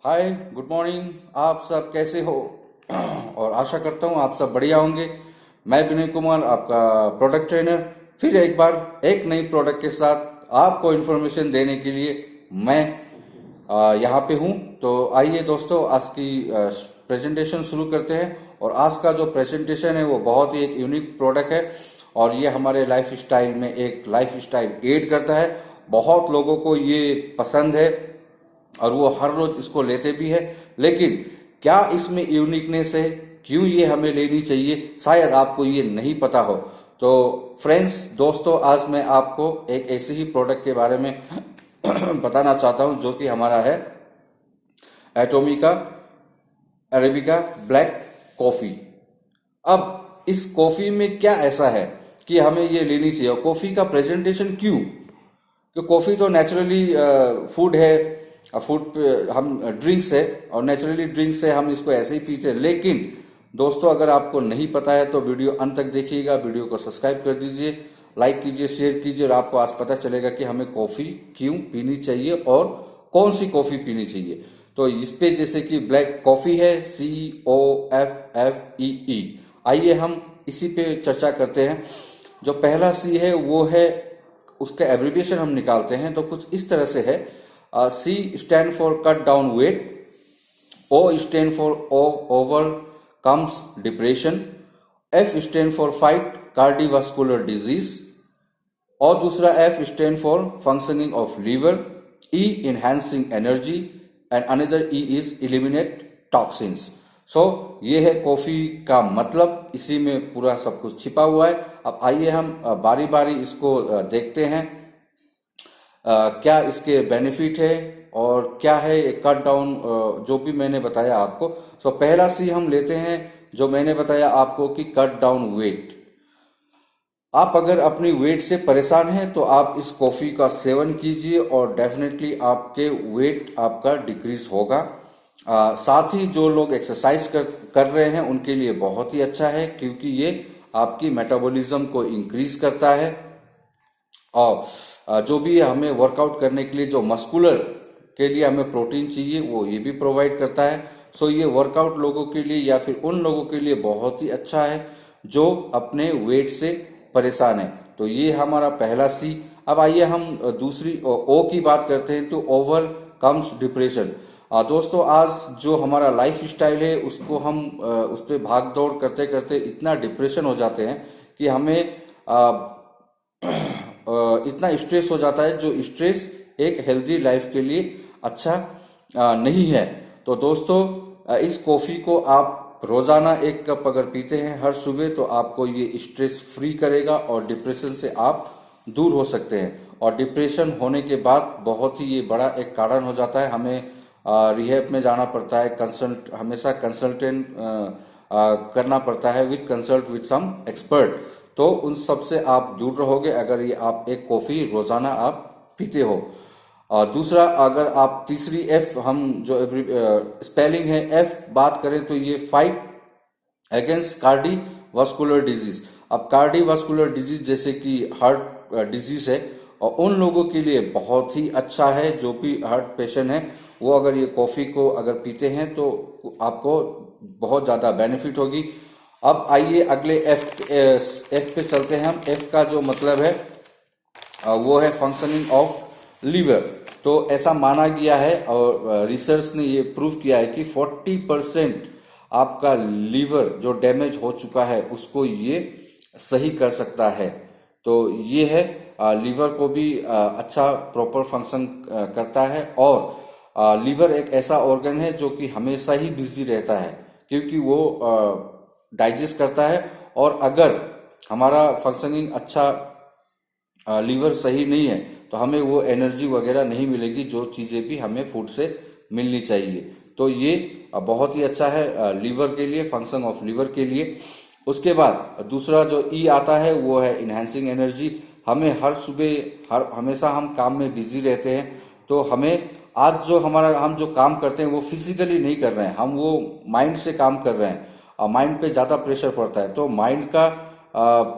हाय, good morning. आप सब कैसे हो? और आशा करता हूँ आप सब बढ़िया होंगे। मैं विनय कुमार, आपका प्रोडक्ट ट्रेनर, फिर एक बार एक नई प्रोडक्ट के साथ आपको इन्फॉर्मेशन देने के लिए मैं यहाँ पे हूँ। तो आइए दोस्तों, आज की प्रेजेंटेशन शुरू करते हैं। और आज का जो प्रेजेंटेशन है वो बहुत ही एक यूनिक प्रोडक्ट है और ये हमारे लाइफ स्टाइल में एक लाइफ स्टाइल एड करता है। बहुत लोगों को ये पसंद है और वो हर रोज इसको लेते भी है। लेकिन क्या इसमें यूनिकनेस है, क्यों ये हमें लेनी चाहिए, शायद आपको ये नहीं पता हो। तो फ्रेंड्स, दोस्तों, आज मैं आपको एक ऐसे ही प्रोडक्ट के बारे में बताना चाहता हूं जो कि हमारा है एटोमिका अरेबिका ब्लैक कॉफी। अब इस कॉफी में क्या ऐसा है कि हमें ये लेनी चाहिए, और कॉफी का प्रेजेंटेशन क्यों? कि कॉफी तो नेचुरली फूड है, फूड हम ड्रिंक्स है और नेचुरली ड्रिंक्स है, हम इसको ऐसे ही पीते हैं। लेकिन दोस्तों, अगर आपको नहीं पता है तो वीडियो अंत तक देखिएगा। वीडियो को सब्सक्राइब कर दीजिए, लाइक कीजिए, शेयर कीजिए और आपको आज पता चलेगा कि हमें कॉफी क्यों पीनी चाहिए और कौन सी कॉफी पीनी चाहिए। तो इस पे जैसे कि ब्लैक कॉफी है, COFFEE। आइए हम इसी पे चर्चा करते हैं। जो पहला सी है वो है, उसका एब्रिविएशन हम निकालते हैं तो कुछ इस तरह से है। C stand for cut down weight, O stand for overcomes depression, F stand for fight cardiovascular disease, और दूसरा F stand for functioning of liver, E enhancing energy and another E is eliminate toxins. So ये है coffee का मतलब, इसी में पूरा सब कुछ छिपा हुआ है। अब आइए हम बारी बारी इसको देखते हैं। क्या इसके बेनिफिट है और क्या है ये कट डाउन, जो भी मैंने बताया आपको। सो पहला सी हम लेते हैं, जो मैंने बताया आपको कि कट डाउन वेट। आप अगर अपनी वेट से परेशान हैं तो आप इस कॉफी का सेवन कीजिए और डेफिनेटली आपके वेट आपका डिक्रीज होगा। साथ ही जो लोग एक्सरसाइज कर रहे हैं उनके लिए बहुत ही अच्छा है, क्योंकि ये आपकी मेटाबॉलिज्म को इंक्रीज करता है। और जो भी हमें वर्कआउट करने के लिए, जो मस्कुलर के लिए हमें प्रोटीन चाहिए, वो ये भी प्रोवाइड करता है। सो ये वर्कआउट लोगों के लिए या फिर उन लोगों के लिए बहुत ही अच्छा है जो अपने वेट से परेशान है। तो ये हमारा पहला सी। अब आइए हम दूसरी ओ की बात करते हैं, तो ओवर कम्स डिप्रेशन। दोस्तों, आज जो हमारा लाइफ स्टाइल है उसको हम उस पर भाग दौड़ करते करते इतना डिप्रेशन हो जाते हैं कि हमें इतना स्ट्रेस हो जाता है, जो स्ट्रेस एक हेल्दी लाइफ के लिए अच्छा नहीं है। तो दोस्तों, इस कॉफी को आप रोजाना एक कप अगर पीते हैं हर सुबह, तो आपको ये स्ट्रेस फ्री करेगा और डिप्रेशन से आप दूर हो सकते हैं। और डिप्रेशन होने के बाद बहुत ही ये बड़ा एक कारण हो जाता है, हमें रिहैब में जाना पड़ता है, कंसल्ट हमेशा कंसल्टेंट करना पड़ता है, with consult with some expert. तो उन सब से आप दूर रहोगे अगर ये आप एक कॉफी रोजाना आप पीते हो। और दूसरा, अगर आप तीसरी एफ, हम जो स्पेलिंग है एफ बात करें, तो ये फाइट अगेंस्ट कार्डियोवास्कुलर डिजीज। अब कार्डियोवास्कुलर डिजीज जैसे कि हार्ट डिजीज है, और उन लोगों के लिए बहुत ही अच्छा है। जो भी हार्ट पेशेंट है वो अगर ये कॉफी को अगर पीते हैं तो आपको बहुत ज्यादा बेनिफिट होगी। अब आइए अगले एफ पे चलते हैं हम। एफ का जो मतलब है वो है फंक्शनिंग ऑफ लीवर। तो ऐसा माना गया है और रिसर्च ने ये प्रूव किया है कि 40% आपका लीवर जो डैमेज हो चुका है उसको ये सही कर सकता है। तो ये है, लीवर को भी अच्छा प्रॉपर फंक्शन करता है। और लीवर एक ऐसा ऑर्गन है जो कि हमेशा ही बिजी रहता है, क्योंकि वो डाइजेस्ट करता है। और अगर हमारा फंक्शनिंग अच्छा लीवर सही नहीं है तो हमें वो एनर्जी वगैरह नहीं मिलेगी, जो चीजें भी हमें फूड से मिलनी चाहिए। तो ये बहुत ही अच्छा है लीवर के लिए, फंक्शन ऑफ लीवर के लिए। उसके बाद दूसरा जो ई आता है वो है इनहेंसिंग एनर्जी। हमें हर सुबह हमेशा हम काम में बिजी रहते हैं, तो हमें आज जो हम जो काम करते हैं वो फिजिकली नहीं कर रहे हैं, हम वो माइंड से काम कर रहे हैं और माइंड पे ज्यादा प्रेशर पड़ता है। तो माइंड का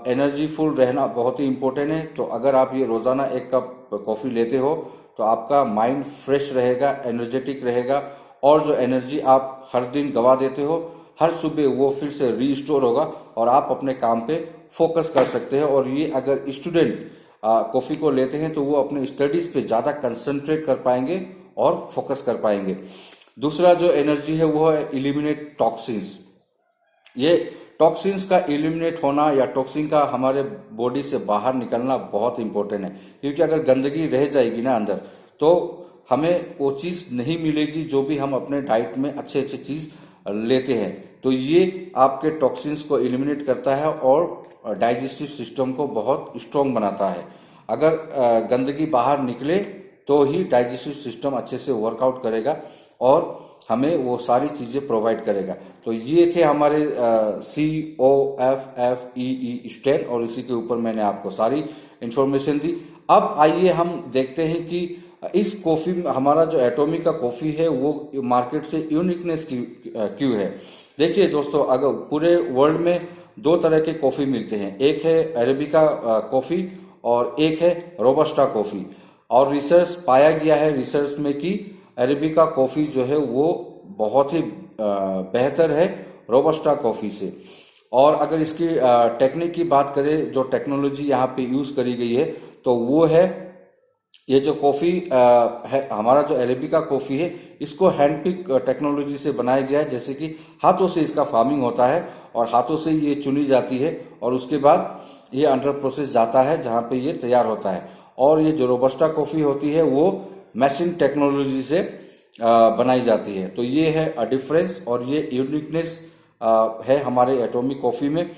एनर्जीफुल रहना बहुत ही इंपॉर्टेंट है। तो अगर आप ये रोजाना एक कप कॉफी लेते हो तो आपका माइंड फ्रेश रहेगा, एनर्जेटिक रहेगा और जो एनर्जी आप हर दिन गवा देते हो, हर सुबह वो फिर से रीस्टोर होगा और आप अपने काम पे फोकस कर सकते हैं। और ये अगर स्टूडेंट कॉफी को लेते हैं तो वो अपने स्टडीज पे ज्यादा कंसंट्रेट कर पाएंगे और फोकस कर पाएंगे। दूसरा जो एनर्जी है वो है इलिमिनेट टॉक्सिन्स। ये टॉक्सिन्स का इलिमिनेट होना या टॉक्सिन का हमारे बॉडी से बाहर निकलना बहुत इंपॉर्टेंट है, क्योंकि अगर गंदगी रह जाएगी ना अंदर तो हमें वो चीज नहीं मिलेगी जो भी हम अपने डाइट में अच्छे अच्छे चीज लेते हैं। तो ये आपके टॉक्सिन्स को इलिमिनेट करता है और डाइजेस्टिव सिस्टम को बहुत स्ट्रांग बनाता है। अगर गंदगी बाहर निकले तो ही डाइजेस्टिव सिस्टम अच्छे से वर्कआउट करेगा और हमें वो सारी चीजें प्रोवाइड करेगा। तो ये थे हमारे COFFEE स्ट्रेन, और इसी के ऊपर मैंने आपको सारी इंफॉर्मेशन दी। अब आइए हम देखते हैं कि इस कॉफी में हमारा जो एटॉमिक का कॉफी है वो मार्केट से यूनिकनेस क्यों है। देखिए दोस्तों, अगर पूरे वर्ल्ड में दो तरह के कॉफी मिलते हैं, एक है अरेबिका कॉफी और एक है रोबस्टा कॉफी। और रिसर्च पाया गया है रिसर्च में कि अरेबिका कॉफी जो है वो बहुत ही बेहतर है रोबस्टा कॉफी से। और अगर इसकी टेक्निक की बात करें, जो टेक्नोलॉजी यहाँ पे यूज करी गई है तो वो है, ये जो कॉफी है हमारा जो अरेबिका कॉफी है इसको हैंड पिक टेक्नोलॉजी से बनाया गया है। जैसे कि हाथों से इसका फार्मिंग होता है और हाथों से ये चुनी जाती है और उसके बाद ये अंडर प्रोसेस जाता है जहाँ पे ये तैयार होता है। और ये जो रोबस्टा कॉफी होती है वो मशीन टेक्नोलॉजी से बनाई जाती है। तो ये है डिफरेंस और ये यूनिकनेस है हमारे एटॉमिक कॉफी में।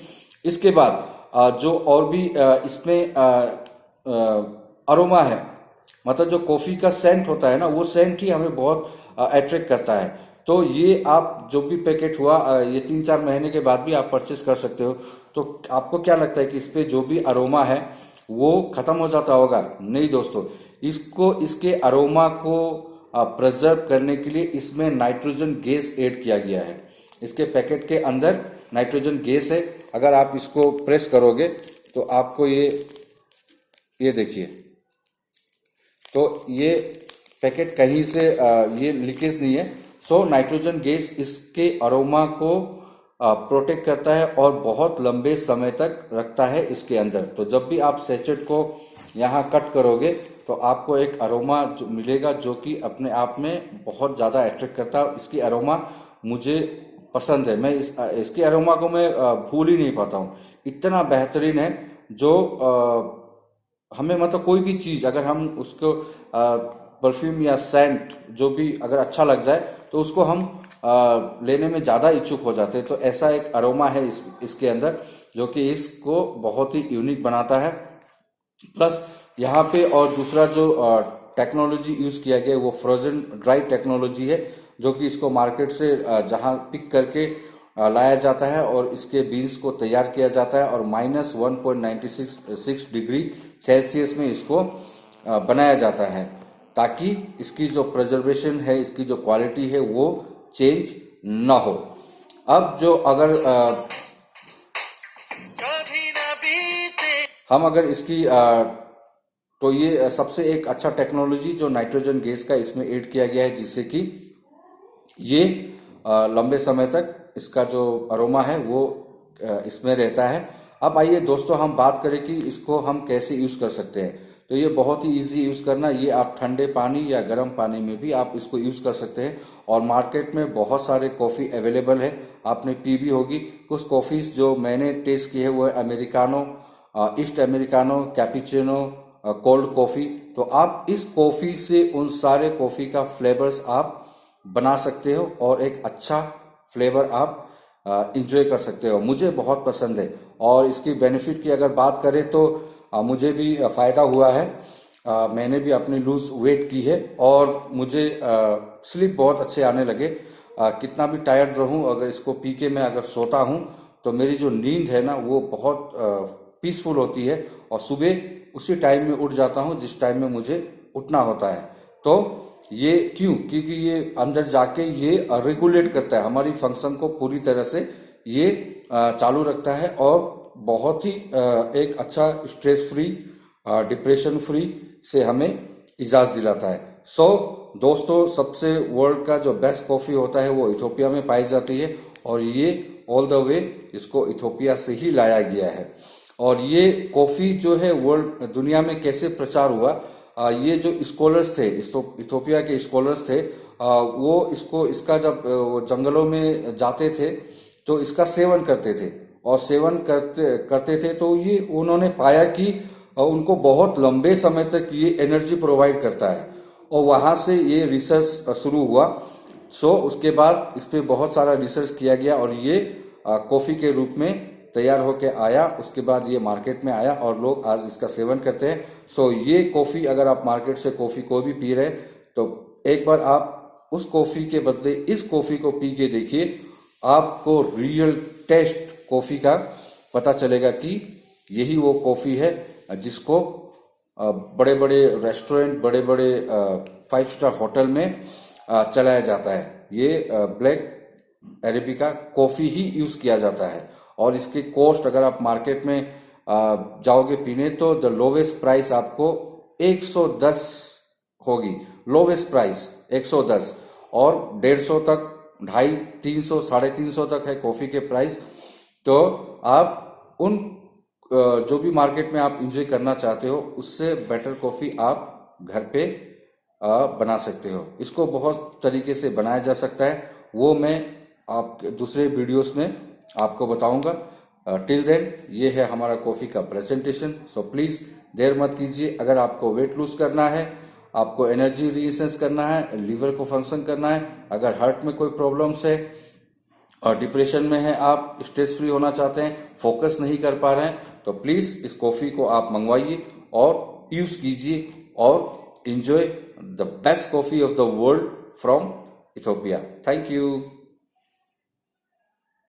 इसके बाद जो और भी इसमें अरोमा है, मतलब जो कॉफी का सेंट होता है ना, वो सेंट ही हमें बहुत अट्रैक्ट करता है। तो ये आप जो भी पैकेट हुआ ये 3-4 महीने के बाद भी आप परचेस कर सकते हो। तो आपको क्या लगता है कि इस पे जो भी अरोमा है वो खत्म हो जाता होगा? नहीं दोस्तों, इसको इसके अरोमा को प्रिजर्व करने के लिए इसमें नाइट्रोजन गैस ऐड किया गया है। इसके पैकेट के अंदर नाइट्रोजन गैस है। अगर आप इसको प्रेस करोगे तो आपको ये देखिए, तो ये पैकेट कहीं से ये लीकेज नहीं है। सो नाइट्रोजन गैस इसके अरोमा को प्रोटेक्ट करता है और बहुत लंबे समय तक रखता है इसके अंदर। तो जब भी आप सैचेट को यहाँ कट करोगे तो आपको एक अरोमा मिलेगा जो कि अपने आप में बहुत ज़्यादा अट्रैक्ट करता है। इसकी अरोमा मुझे पसंद है, मैं इसकी अरोमा को मैं भूल ही नहीं पाता हूँ, इतना बेहतरीन है। जो हमें मतलब कोई भी चीज़ अगर हम उसको परफ्यूम या सेंट जो भी अगर अच्छा लग जाए तो उसको हम लेने में ज़्यादा इच्छुक हो जाते हैं। तो ऐसा एक अरोमा है इसके अंदर जो कि इसको बहुत ही यूनिक बनाता है। प्लस यहाँ पे और दूसरा जो टेक्नोलॉजी यूज किया गया है वो फ्रोजन ड्राई टेक्नोलॉजी है, जो कि इसको मार्केट से जहाँ पिक करके लाया जाता है और इसके बीन्स को तैयार किया जाता है और -1.96 डिग्री सेल्सियस में इसको बनाया जाता है, ताकि इसकी जो प्रिजर्वेशन है, इसकी जो क्वालिटी है वो चेंज ना हो। अब जो अगर हम अगर इसकी तो ये सबसे एक अच्छा टेक्नोलॉजी जो नाइट्रोजन गैस का इसमें ऐड किया गया है, जिससे कि ये लंबे समय तक इसका जो अरोमा है वो इसमें रहता है। अब आइए दोस्तों हम बात करें कि इसको हम कैसे यूज कर सकते हैं। तो ये बहुत ही इजी यूज करना, ये आप ठंडे पानी या गर्म पानी में भी आप इसको यूज कर सकते हैं। और मार्केट में बहुत सारे कॉफी अवेलेबल है, आपने पी भी होगी। कुछ कॉफीज जो मैंने टेस्ट की है वो है americano, east americano, cappuccino, cold coffee. तो आप इस कॉफी से उन सारे कॉफी का फ्लेवर्स आप बना सकते हो और एक अच्छा फ्लेवर आप इंजॉय कर सकते हो। मुझे बहुत पसंद है और इसकी बेनिफिट की अगर बात करें तो मुझे भी फायदा हुआ है। मैंने भी अपनी लूज वेट की है और मुझे स्लीप बहुत अच्छे आने लगे। कितना भी टायर्ड रहूं, अगर इसको पी के मैं अगर सोता हूं तो मेरी जो नींद है ना वो बहुत पीसफुल होती है और सुबह उसी टाइम में उठ जाता हूं जिस टाइम में मुझे उठना होता है। तो ये क्यों? क्योंकि ये अंदर जाके ये रेगुलेट करता है हमारी फंक्शन को, पूरी तरह से ये चालू रखता है और बहुत ही एक अच्छा स्ट्रेस फ्री, डिप्रेशन फ्री से हमें इजाज़त दिलाता है। सो दोस्तों सबसे वर्ल्ड का जो बेस्ट कॉफी होता है वो इथोपिया में पाई जाती है और ये ऑल द वे इसको इथोपिया से ही लाया गया है। और ये कॉफी जो है वर्ल्ड दुनिया में कैसे प्रचार हुआ, ये जो स्कॉलर्स थे, इथोपिया के स्कॉलर्स थे, वो इसका जब वो जंगलों में जाते थे तो इसका सेवन करते थे और सेवन करते थे तो ये उन्होंने पाया कि उनको बहुत लंबे समय तक ये एनर्जी प्रोवाइड करता है और वहां से ये रिसर्च शुरू हुआ। उसके बाद इस पे बहुत सारा रिसर्च किया गया और ये कॉफी के रूप में तैयार होके आया। उसके बाद ये मार्केट में आया और लोग आज इसका सेवन करते हैं। ये कॉफी अगर आप मार्केट से कॉफी को भी पी रहे हैं तो एक बार आप उस कॉफी के बदले इस कॉफी को पी के देखिए, आपको रियल टेस्ट कॉफी का पता चलेगा कि यही वो कॉफी है जिसको बड़े बड़े रेस्टोरेंट, बड़े बड़े 5 स्टार होटल में चलाया जाता है। ये ब्लैक अरेबिका कॉफी ही यूज किया जाता है और इसकी कॉस्ट अगर आप मार्केट में जाओगे पीने तो द लोवेस्ट प्राइस आपको 110 होगी। लोवेस्ट प्राइस 110 और 150 तक, 250, 300, 350 तक है कॉफी के प्राइस। तो आप उन जो भी मार्केट में आप एंजॉय करना चाहते हो उससे बेटर कॉफी आप घर पे बना सकते हो। इसको बहुत तरीके से बनाया जा सकता है, वो मैं आप दूसरे वीडियोस में आपको बताऊंगा। टिल देन ये है हमारा कॉफी का प्रेजेंटेशन। सो प्लीज देर मत कीजिए। अगर आपको वेट लूज करना है, आपको एनर्जी रीसेंस करना है, लीवर को फंक्शन करना है, अगर हार्ट में कोई प्रॉब्लम्स है और डिप्रेशन में है, आप स्ट्रेस फ्री होना चाहते हैं, फोकस नहीं कर पा रहे हैं, तो प्लीज इस कॉफी को आप मंगवाइए और यूज कीजिए और enjoy the best coffee of the world from Ethiopia. Thank you.